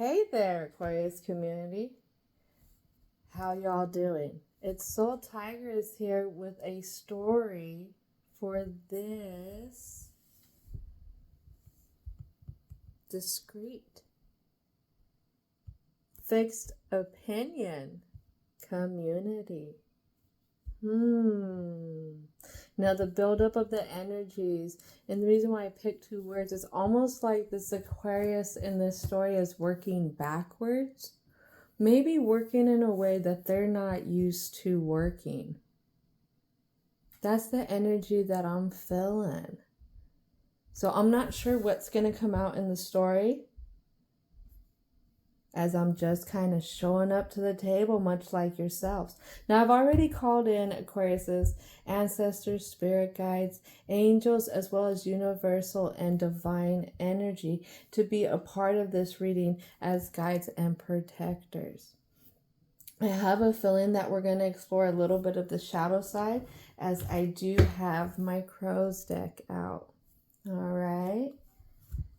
Hey there, Aquarius community. How y'all doing? It's Soul Tigress here with a story for this discreet fixed opinion community. Now the buildup of the energies, and the reason why I picked two words is almost like this Aquarius in this story is working backwards. Maybe working in a way that they're not used to working. That's the energy that I'm feeling. So I'm not sure what's going to come out in the story, as I'm just kind of showing up to the table, much like yourselves. Now, I've already called in Aquarius's ancestors, spirit guides, angels, as well as universal and divine energy to be a part of this reading as guides and protectors. I have a feeling that we're going to explore a little bit of the shadow side, as I do have my crow's deck out. All right.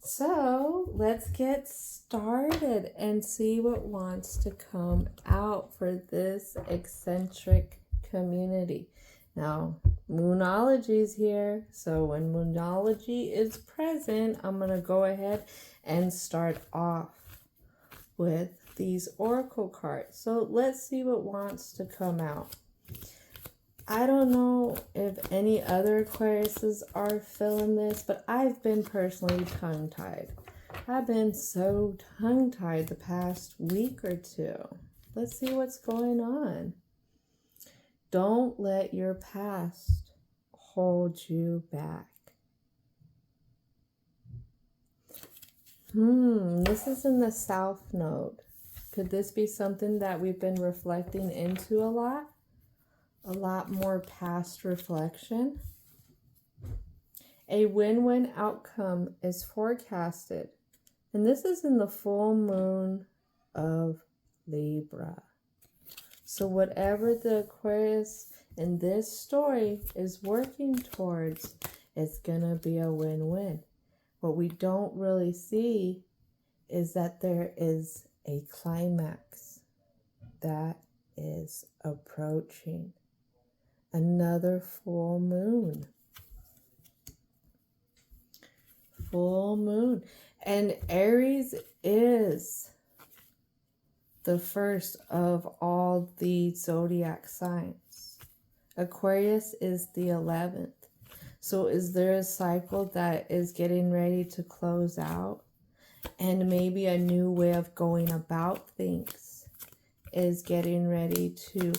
So let's get started and see what wants to come out for this eccentric community. Now, Moonology is here, so when Moonology is present, I'm going to go ahead and start off with these oracle cards. So let's see what wants to come out. I don't know if any other Aquariuses are feeling this, but I've been personally tongue-tied. I've been so tongue-tied the past week or two. Let's see what's going on. Don't let your past hold you back. This is in the South Node. Could this be something that we've been reflecting into a lot? A lot more past reflection. A win-win outcome is forecasted. And this is in the full moon of Libra. So whatever the Aquarius in this story is working towards, it's going to be a win-win. What we don't really see is that there is a climax that is approaching. Another full moon. Full moon. And Aries is the first of all the zodiac signs. Aquarius is the 11th. So is there a cycle that is getting ready to close out? And maybe a new way of going about things is getting ready to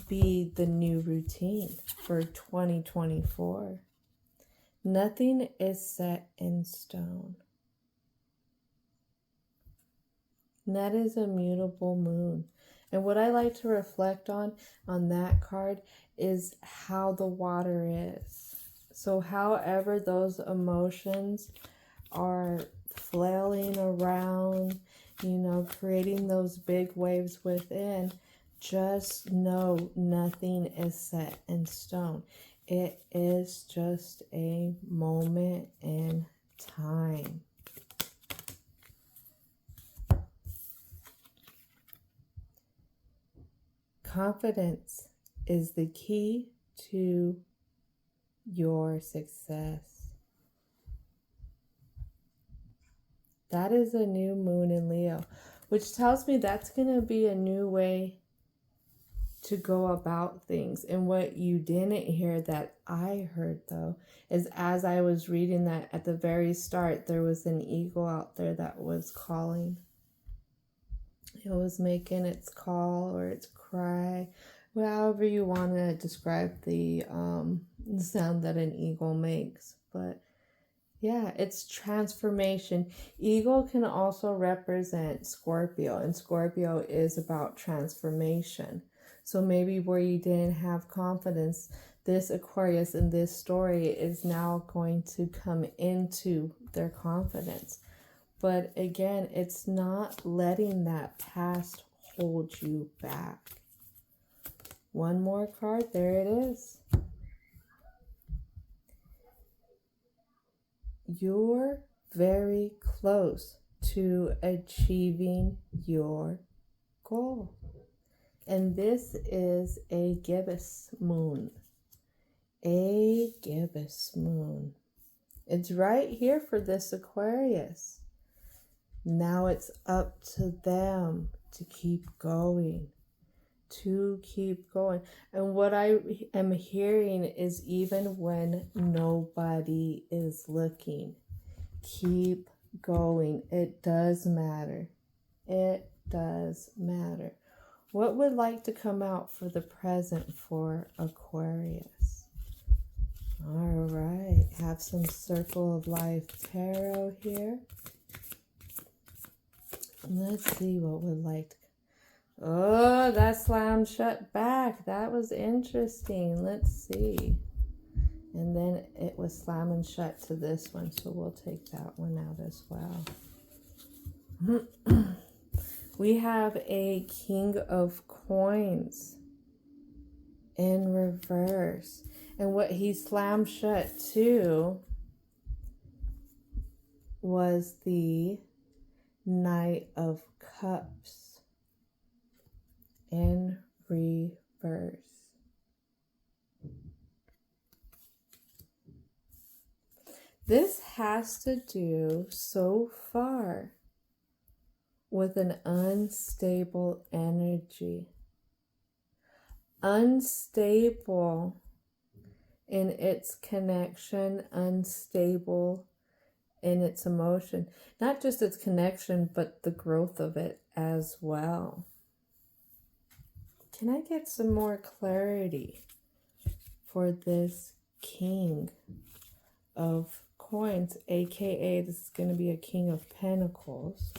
be the new routine for 2024. Nothing is set in stone. And that is a mutable moon. And what I like to reflect on that card is how the water is. So however those emotions are flailing around, creating those big waves within, just know nothing is set in stone. It is just a moment in time. Confidence is the key to your success. That is a new moon in Leo, which tells me that's going to be a new way to go about things. And what you didn't hear that I heard, though, is as I was reading that at the very start, there was an eagle out there that was calling. It was making its call or its cry, however you want to describe the sound that an eagle makes. But yeah, it's transformation. Eagle can also represent Scorpio, and Scorpio is about transformation. So maybe where you didn't have confidence, this Aquarius in this story is now going to come into their confidence. But again, it's not letting that past hold you back. One more card. There it is. You're very close to achieving your goal. And this is a gibbous moon. A gibbous moon. It's right here for this Aquarius. Now it's up to them to keep going. To keep going. And what I am hearing is even when nobody is looking, keep going. It does matter. It does matter. What would like to come out for the present for Aquarius? All right, have some Circle of Life Tarot here. Let's see what would like to. Oh, that slammed shut back. That was interesting. Let's see. And then it was slamming shut to this one, so we'll take that one out as well. We have a King of Coins in reverse. And what he slammed shut to was the Knight of Cups in reverse. This has to do so far with an unstable energy. Unstable in its connection, unstable in its emotion. Not just its connection, but the growth of it as well. Can I get some more clarity for this King of Coins, aka this is going to be a King of Pentacles?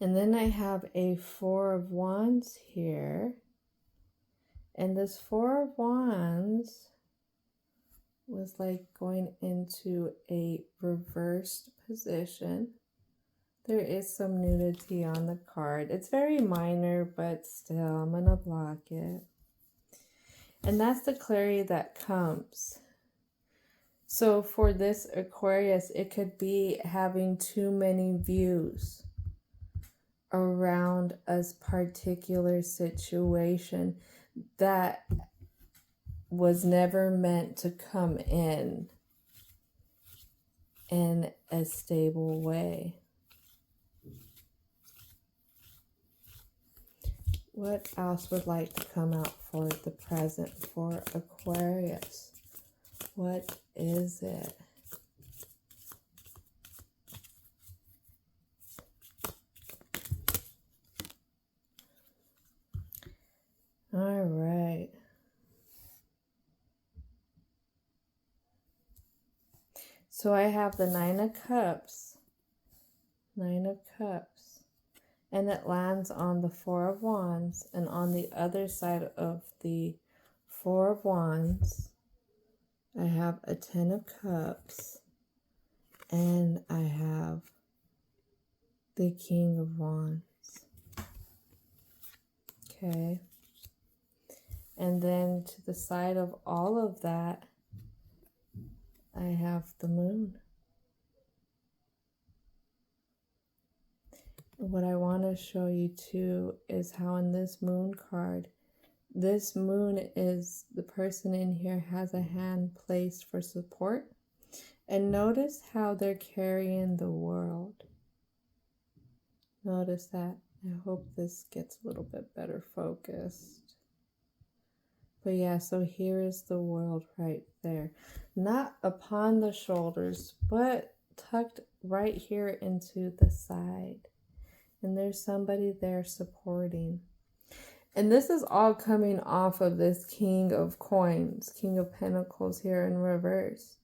And then I have a Four of Wands here. And this Four of Wands was like going into a reversed position. There is some nudity on the card. It's very minor, but still, I'm going to block it. And that's the clarity that comes. So for this Aquarius, it could be having too many views around a particular situation that was never meant to come in a stable way. What else would like to come out for the present for Aquarius? What is it? All right. So I have the Nine of Cups. Nine of Cups. And it lands on the Four of Wands. And on the other side of the Four of Wands, I have a Ten of Cups. And I have the King of Wands. Okay. And then to the side of all of that, I have the Moon. What I want to show you too is how in this Moon card, this Moon is the person in here has a hand placed for support. And notice how they're carrying the world. Notice that. I hope this gets a little bit better focused. But yeah, so here is the world right there. Not upon the shoulders, but tucked right here into the side. And there's somebody there supporting. And this is all coming off of this King of Coins, King of Pentacles here in reverse.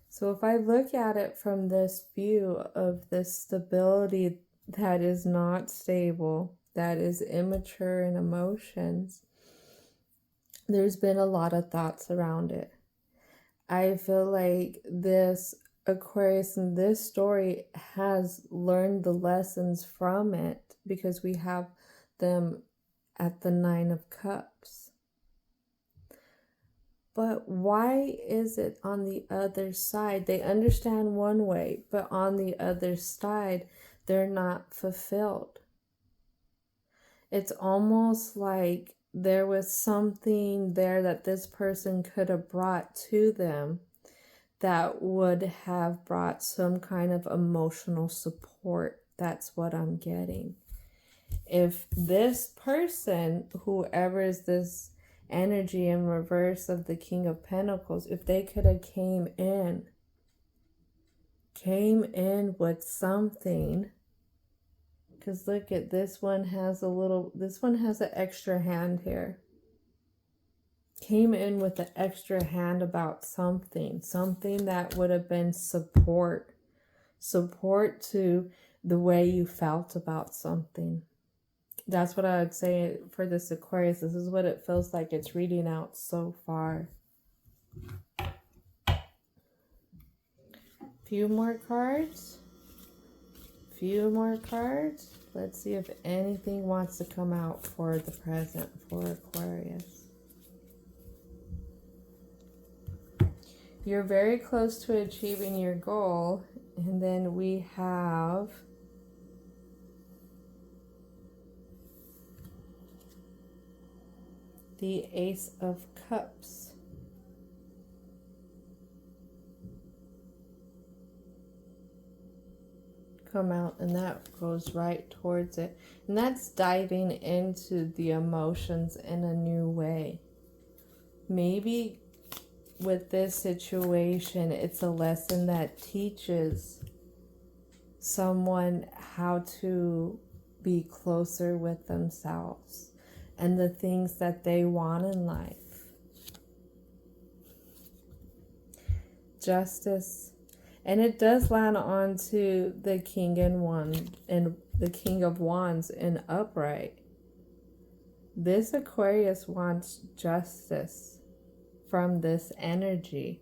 So if I look at it from this view of this stability that is not stable, that is immature in emotions, there's been a lot of thoughts around it. I feel like this Aquarius in this story has learned the lessons from it because we have them at the Nine of Cups. But why is it on the other side? They understand one way, but on the other side, they're not fulfilled. It's almost like there was something there that this person could have brought to them that would have brought some kind of emotional support. That's what I'm getting. If this person, whoever is this energy in reverse of the King of Pentacles, if they could have came in with something, because look at this one has an extra hand here. Came in with an extra hand about something that would have been support to the way you felt about something. That's what I would say for this Aquarius. This is what it feels like it's reading out so far. Few more cards. Let's see if anything wants to come out for the present for Aquarius. You're very close to achieving your goal. And then we have the Ace of Cups. Come out, and that goes right towards it. And that's diving into the emotions in a new way. Maybe with this situation, it's a lesson that teaches someone how to be closer with themselves and the things that they want in life. Justice. And it does land onto the King and the King of Wands in upright. This Aquarius wants justice from this energy,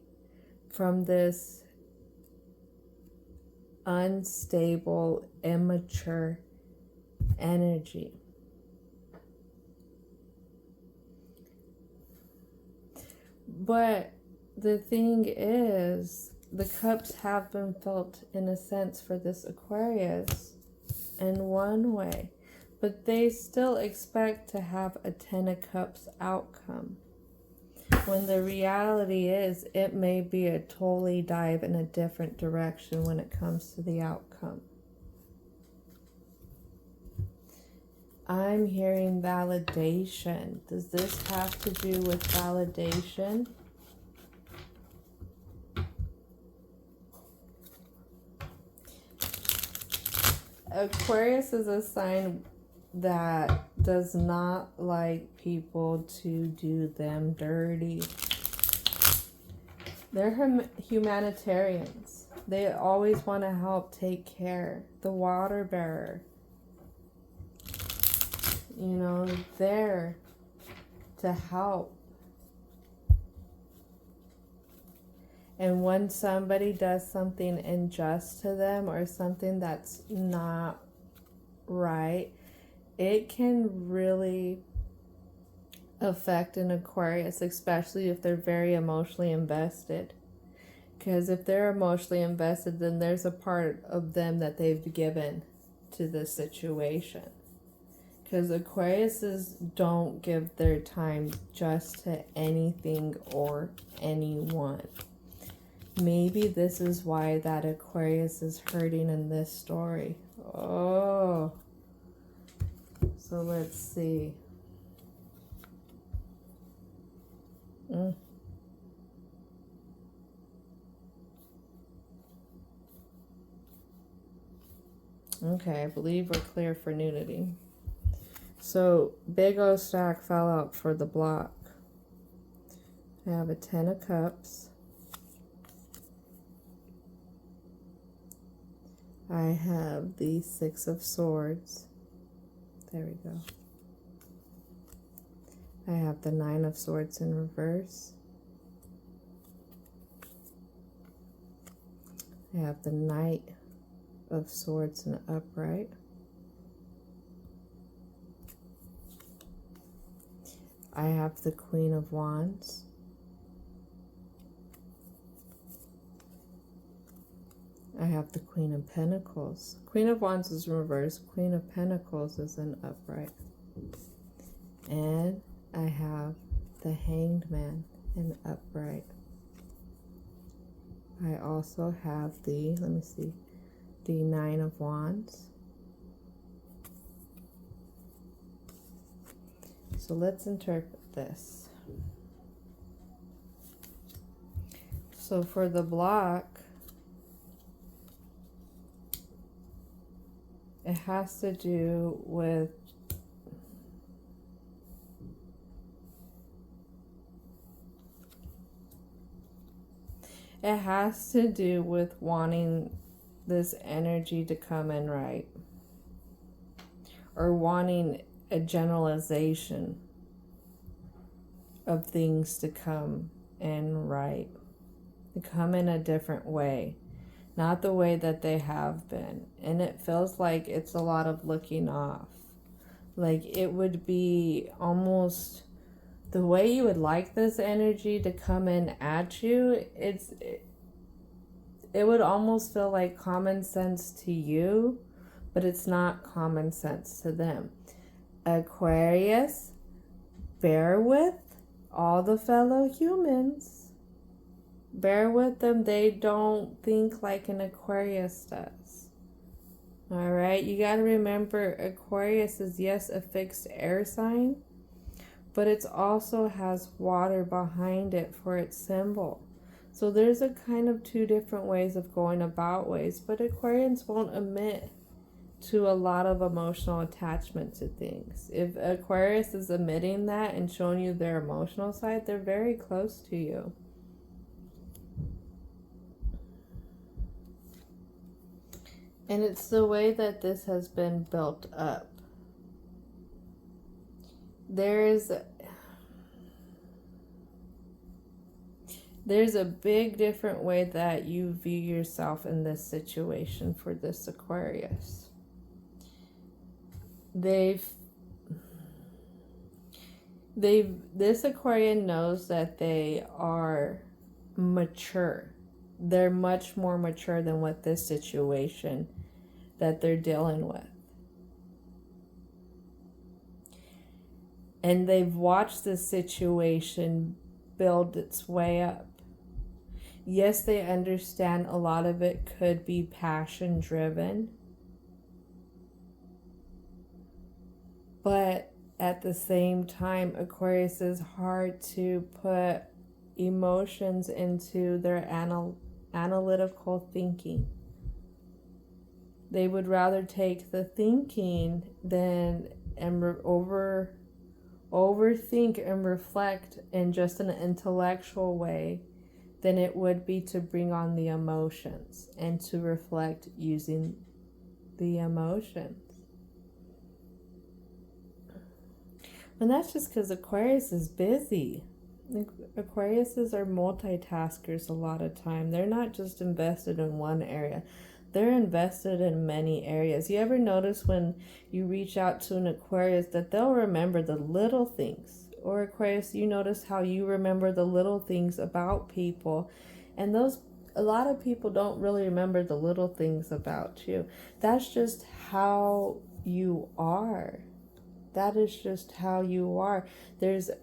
from this unstable, immature energy. But the thing is, the cups have been felt in a sense for this Aquarius in one way, but they still expect to have a 10 of Cups outcome. When the reality is, it may be a totally dive in a different direction when it comes to the outcome. I'm hearing validation. Does this have to do with validation? Aquarius is a sign that does not like people to do them dirty. They're humanitarians. They always want to help take care. The water bearer. You know, there to help. And when somebody does something unjust to them or something that's not right, it can really affect an Aquarius, especially if they're very emotionally invested. Because if they're emotionally invested, then there's a part of them that they've given to the situation. Because Aquariuses don't give their time just to anything or anyone. Maybe this is why that Aquarius is hurting in this story. Oh. So let's see. Okay, I believe we're clear for nudity. So, big O stack fell out for the block. I have a 10 of Cups. I have the 6 of Swords. There we go. I have the 9 of Swords in reverse. I have the Knight of Swords in upright. I have the Queen of Wands. I have the Queen of Pentacles. Queen of Wands is reversed. Queen of Pentacles is in upright. And I have the Hanged Man in upright. I also have the, let me see, the Nine of Wands. So let's interpret this. So for the block, it has to do with wanting this energy to come in right, or wanting a generalization of things to come in right, to come in a different way, not the way that they have been. And it feels like it's a lot of looking off. Like it would be almost the way you would like this energy to come in at you. It would almost feel like common sense to you, but it's not common sense to them. Aquarius, bear with all the fellow humans. Bear with them. They don't think like an Aquarius does. All right, you got to remember Aquarius is, yes, a fixed air sign, but it also has water behind it for its symbol. So there's a kind of two different ways of going about ways, but Aquarians won't admit to a lot of emotional attachment to things. If Aquarius is admitting that and showing you their emotional side, they're very close to you. And it's the way that this has been built up. There's a big different way that you view yourself in this situation for this Aquarius. This Aquarian knows that they are mature. They're much more mature than what this situation that they're dealing with. And they've watched this situation build its way up. Yes, they understand a lot of it could be passion driven, but at the same time, Aquarius is hard to put emotions into their analytical thinking. They would rather take the thinking than overthink and reflect in just an intellectual way than it would be to bring on the emotions and to reflect using the emotions. And that's just because Aquarius is busy. Aquariuses are multitaskers a lot of time. They're not just invested in one area. They're invested in many areas. You ever notice when you reach out to an Aquarius that they'll remember the little things? Or Aquarius, you notice how you remember the little things about people. And a lot of people don't really remember the little things about you. That's just how you are. That is just how you are. Aquarians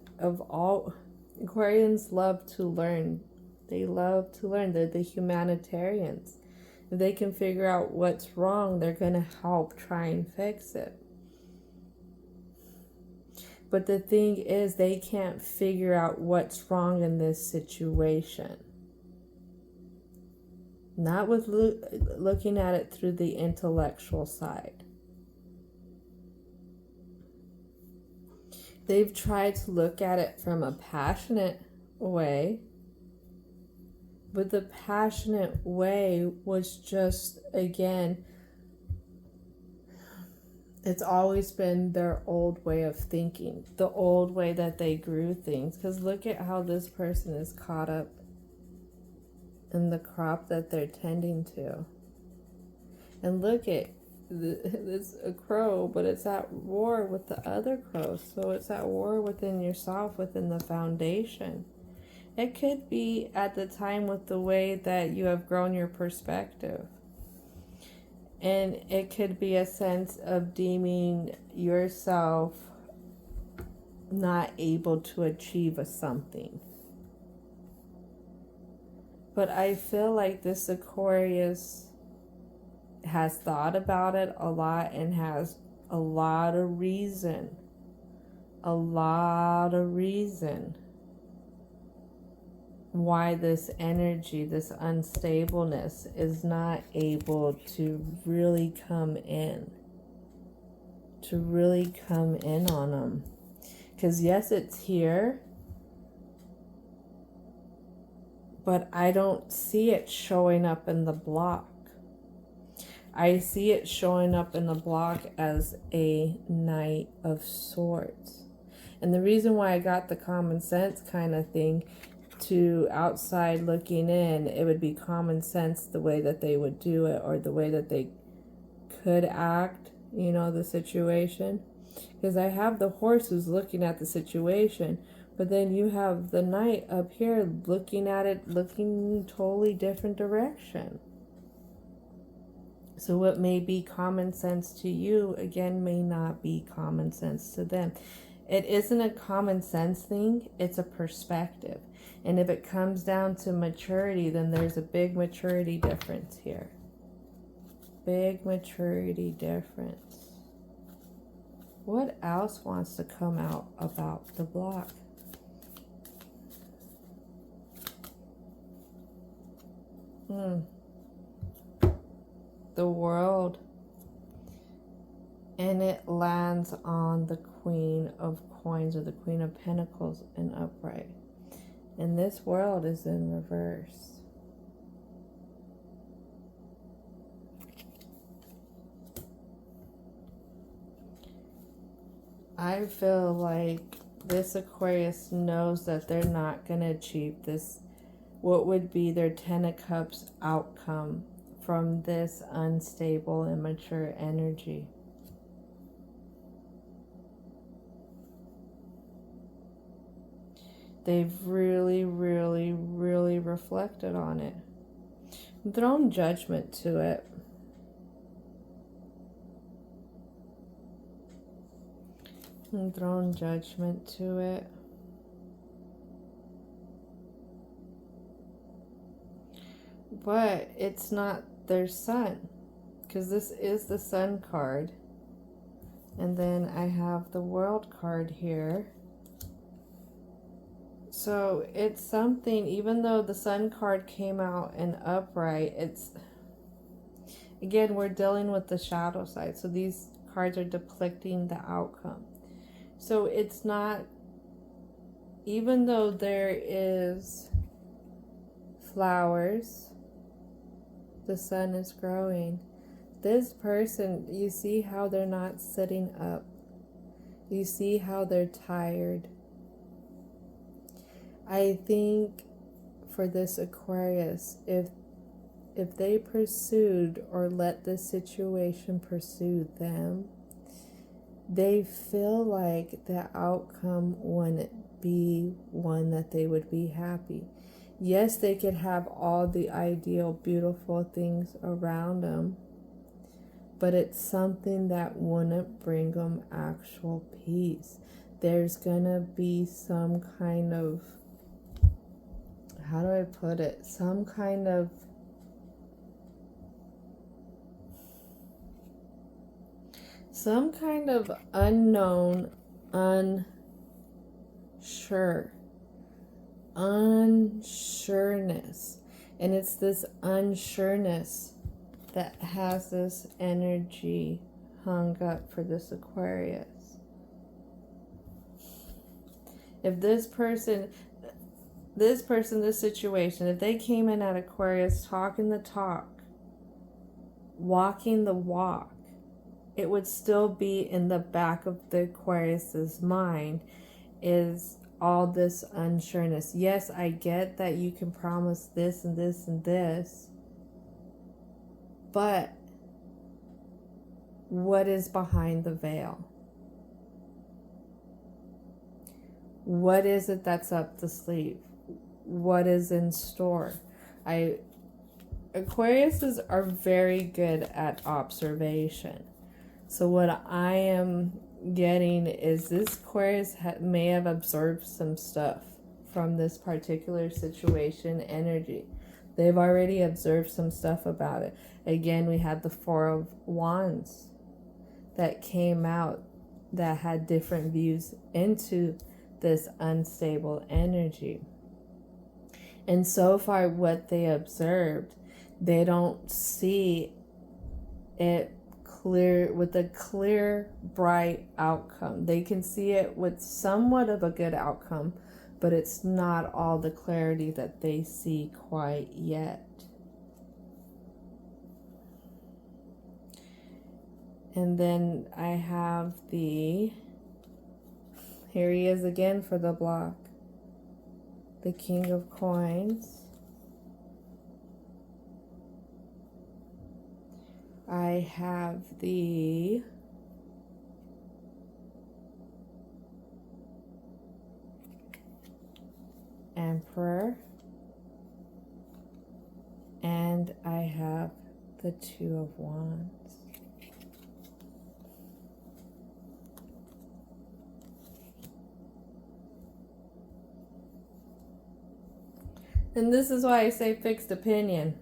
love to learn. They love to learn. They're the humanitarians. If they can figure out what's wrong, they're going to help try and fix it. But the thing is, they can't figure out what's wrong in this situation. Not with looking at it through the intellectual side. They've tried to look at it from a passionate way, but the passionate way was just, again, it's always been their old way of thinking, the old way that they grew things. Because look at how this person is caught up in the crop that they're tending to. And look at it's a crow, but it's at war with the other crows. So it's at war within yourself, within the foundation. It could be at the time with the way that you have grown your perspective. And it could be a sense of deeming yourself not able to achieve a something. But I feel like this Aquarius has thought about it a lot and has a lot of reason why this energy, this unstableness is not able to really come in on them. Because yes, it's here, but I don't see it showing up in the block. I see it showing up in the block as a Knight of Swords. And the reason why I got the common sense kind of thing, to outside looking in, it would be common sense the way that they would do it, or the way that they could act, you know, the situation. Because I have the horse who's looking at the situation, but then you have the Knight up here looking at it, looking totally different direction. So what may be common sense to you, again, may not be common sense to them. It isn't a common sense thing, it's a perspective. And if it comes down to maturity, then there's a big maturity difference here. Big maturity difference. What else wants to come out about the block? The World. And it lands on the Queen of Coins, or the Queen of Pentacles in upright. And this World is in reverse. I feel like this Aquarius knows that they're not going to achieve this, what would be their Ten of Cups outcome from this unstable, immature energy. They've really, really, really reflected on it. Thrown judgment to it. And thrown judgment to it. But it's not their sun, because this is the Sun card. And then I have the World card here. So it's something, even though the Sun card came out in upright, it's, again, we're dealing with the shadow side. So these cards are depicting the outcome. So it's not, even though there is flowers, the sun is growing. This person, you see how they're not sitting up. You see how they're tired. I think for this Aquarius, if they pursued or let this situation pursue them, they feel like the outcome wouldn't be one that they would be happy. Yes, they could have all the ideal, beautiful things around them, but it's something that wouldn't bring them actual peace. There's gonna be some kind of, how do I put it? Some kind of unknown, unsureness. And it's this unsureness that has this energy hung up for this Aquarius. If this situation, if they came in at Aquarius talking the talk, walking the walk, it would still be in the back of the Aquarius's mind, is all this unsureness. Yes, I get that you can promise this and this and this, but what is behind the veil? What is it that's up the sleeve? What is in store? Aquariuses are very good at observation. So what I am getting is this Aquarius may have observed some stuff from this particular situation energy. They've already observed some stuff about it. Again, we had the Four of Wands that came out that had different views into this unstable energy. And so far, what they observed, they don't see it clear with a clear, bright outcome. They can see it with somewhat of a good outcome, but it's not all the clarity that they see quite yet. And then I have here he is again for the block. The King of Coins. I have the Emperor. And I have the Two of Wands. And this is why I say fixed opinion.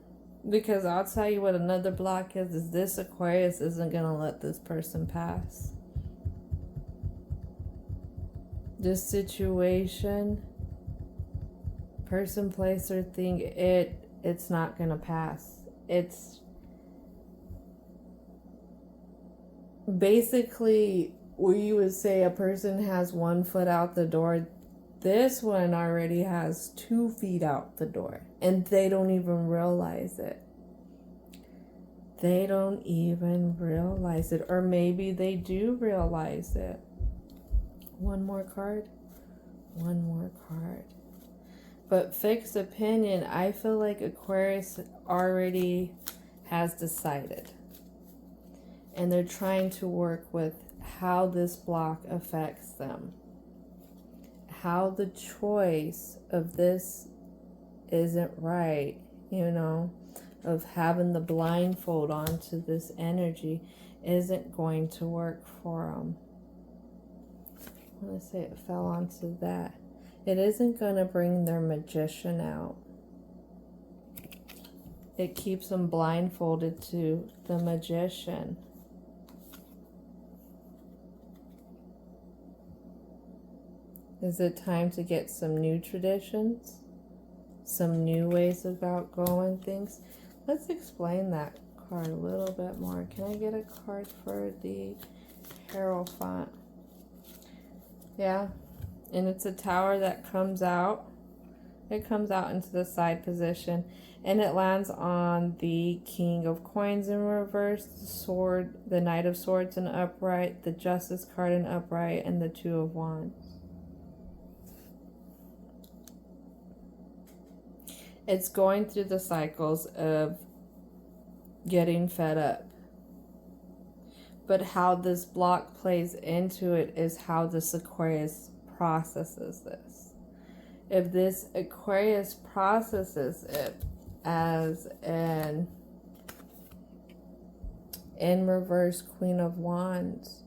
Because I'll tell you what another block is this Aquarius isn't going to let this person pass. This situation, person, place, or thing, it's not going to pass. It's basically where you would say a person has 1 foot out the door. This one already has 2 feet out the door, and they don't even realize it. They don't even realize it, or maybe they do realize it. One more card. One more card. But fixed opinion, I feel like Aquarius already has decided. And they're trying to work with how this block affects them. How the choice of this isn't right, of having the blindfold onto this energy isn't going to work for them. I want to say it fell onto that. It isn't going to bring their magician out. It keeps them blindfolded to the magician. Is it time to get some new traditions? Some new ways about going things? Let's explain that card a little bit more. Can I get a card for the Hierophant? Yeah. And it's a tower that comes out. It comes out into the side position. And it lands on the King of Coins in reverse, the Sword, the Knight of Swords in upright, the Justice card in upright, and the Two of Wands. It's going through the cycles of getting fed up. But how this block plays into it is how this Aquarius processes this. If this Aquarius processes it as an in reverse Queen of Wands,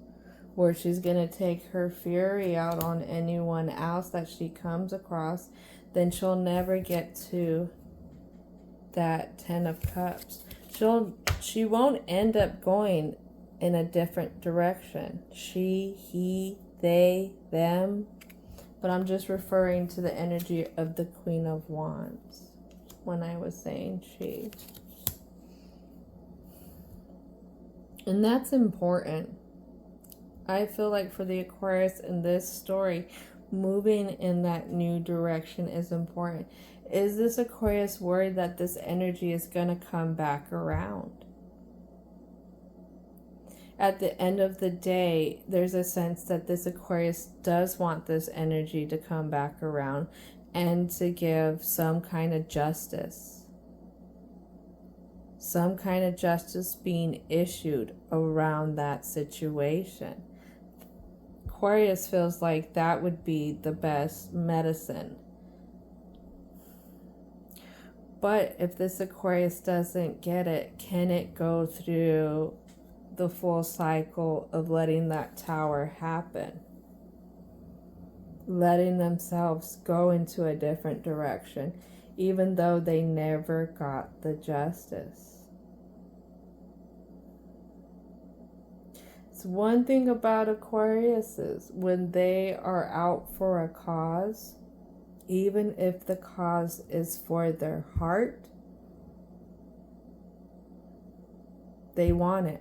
where she's going to take her fury out on anyone else that she comes across, then she'll never get to that 10 of Cups. She won't end up going in a different direction. She, he, they, them. But I'm just referring to the energy of the Queen of Wands when I was saying she. And that's important. I feel like for the Aquarius in this story, moving in that new direction is important. Is this Aquarius worried that this energy is going to come back around? At the end of the day, there's a sense that this Aquarius does want this energy to come back around and to give some kind of justice. Some kind of justice being issued around that situation. Aquarius feels like that would be the best medicine. But if this Aquarius doesn't get it, can it go through the full cycle of letting that tower happen? Letting themselves go into a different direction, even though they never got the justice. It's one thing about Aquariuses, when they are out for a cause, even if the cause is for their heart, they want it.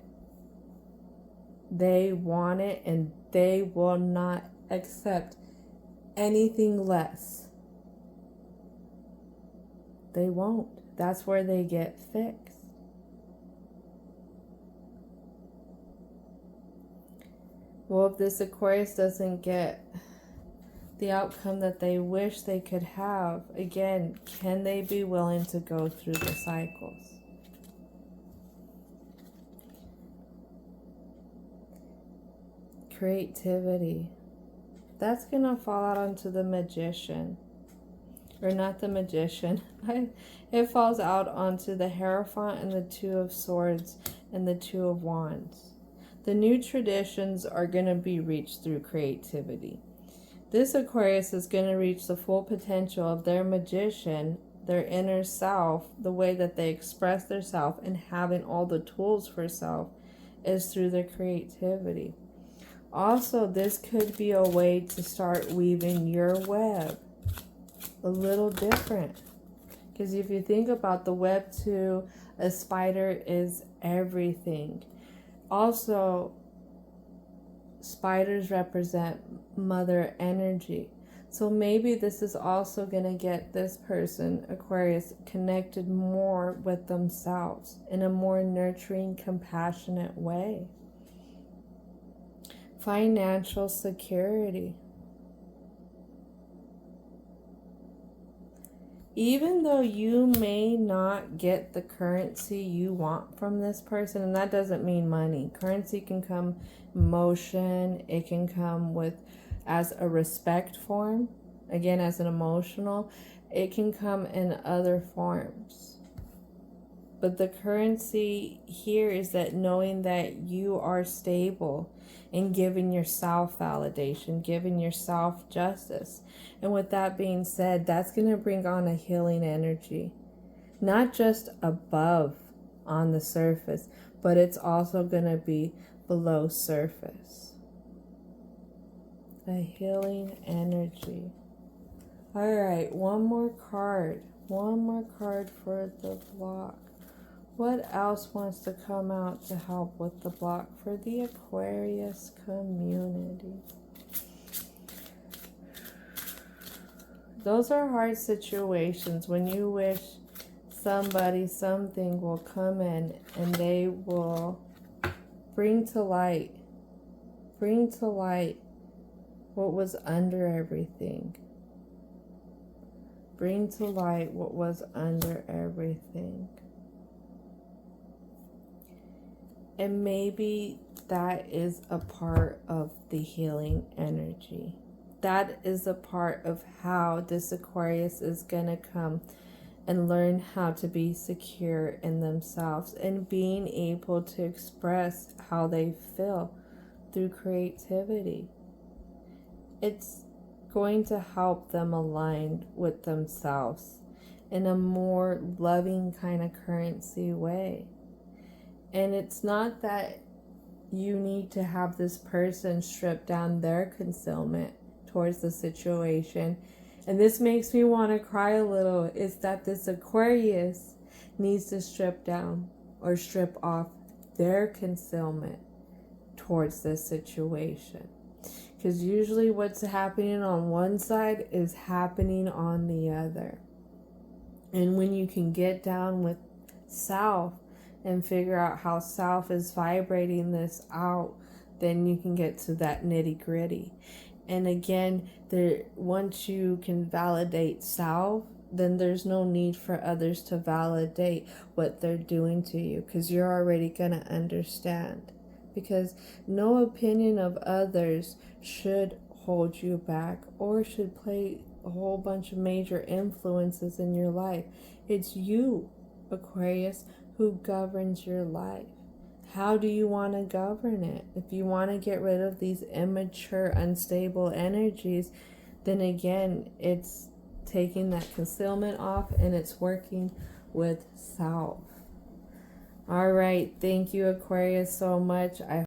They want it, and they will not accept anything less. They won't. That's where they get fixed. Well, if this Aquarius doesn't get the outcome that they wish they could have, again, can they be willing to go through the cycles? Creativity. That's going to fall out onto the Magician. Or not the Magician. It falls out onto the Hierophant and the Two of Swords and the Two of Wands. The new traditions are going to be reached through creativity. This Aquarius is going to reach the full potential of their Magician, their inner self, the way that they express their self, and having all the tools for self is through their creativity. Also, this could be a way to start weaving your web a little different. Because if you think about the web to a spider is everything. Also, spiders represent mother energy. So maybe this is also going to get this person, Aquarius, connected more with themselves in a more nurturing, compassionate way. Financial security. Even though you may not get the currency you want from this person, and that doesn't mean money. Currency can come emotion, it can come with as a respect form, again as an emotional, it can come in other forms. But the currency here is that knowing that you are stable and giving yourself validation, giving yourself justice. And with that being said, that's going to bring on a healing energy. Not just above on the surface, but it's also going to be below surface. A healing energy. All right, one more card. One more card for the block. What else wants to come out to help with the block for the Aquarius community? Those are hard situations when you wish somebody, something will come in and they will bring to light what was under everything. Bring to light what was under everything. And maybe that is a part of the healing energy. That is a part of how this Aquarius is going to come and learn how to be secure in themselves and being able to express how they feel through creativity. It's going to help them align with themselves in a more loving kind of currency way. And it's not that you need to have this person strip down their concealment towards the situation. And this makes me want to cry a little. It's that this Aquarius needs to strip down or strip off their concealment towards this situation. Because usually what's happening on one side is happening on the other. And when you can get down with self and figure out how self is vibrating this out, then you can get to that nitty gritty. And again, once you can validate self, then there's no need for others to validate what they're doing to you, because you're already going to understand. Because no opinion of others should hold you back or should a whole bunch of major influences in your life. It's you, Aquarius, who governs your life. How do you want to govern it? If you want to get rid of these immature, unstable energies, then again, it's taking that concealment off and it's working with self. All right. Thank you, Aquarius, so much. I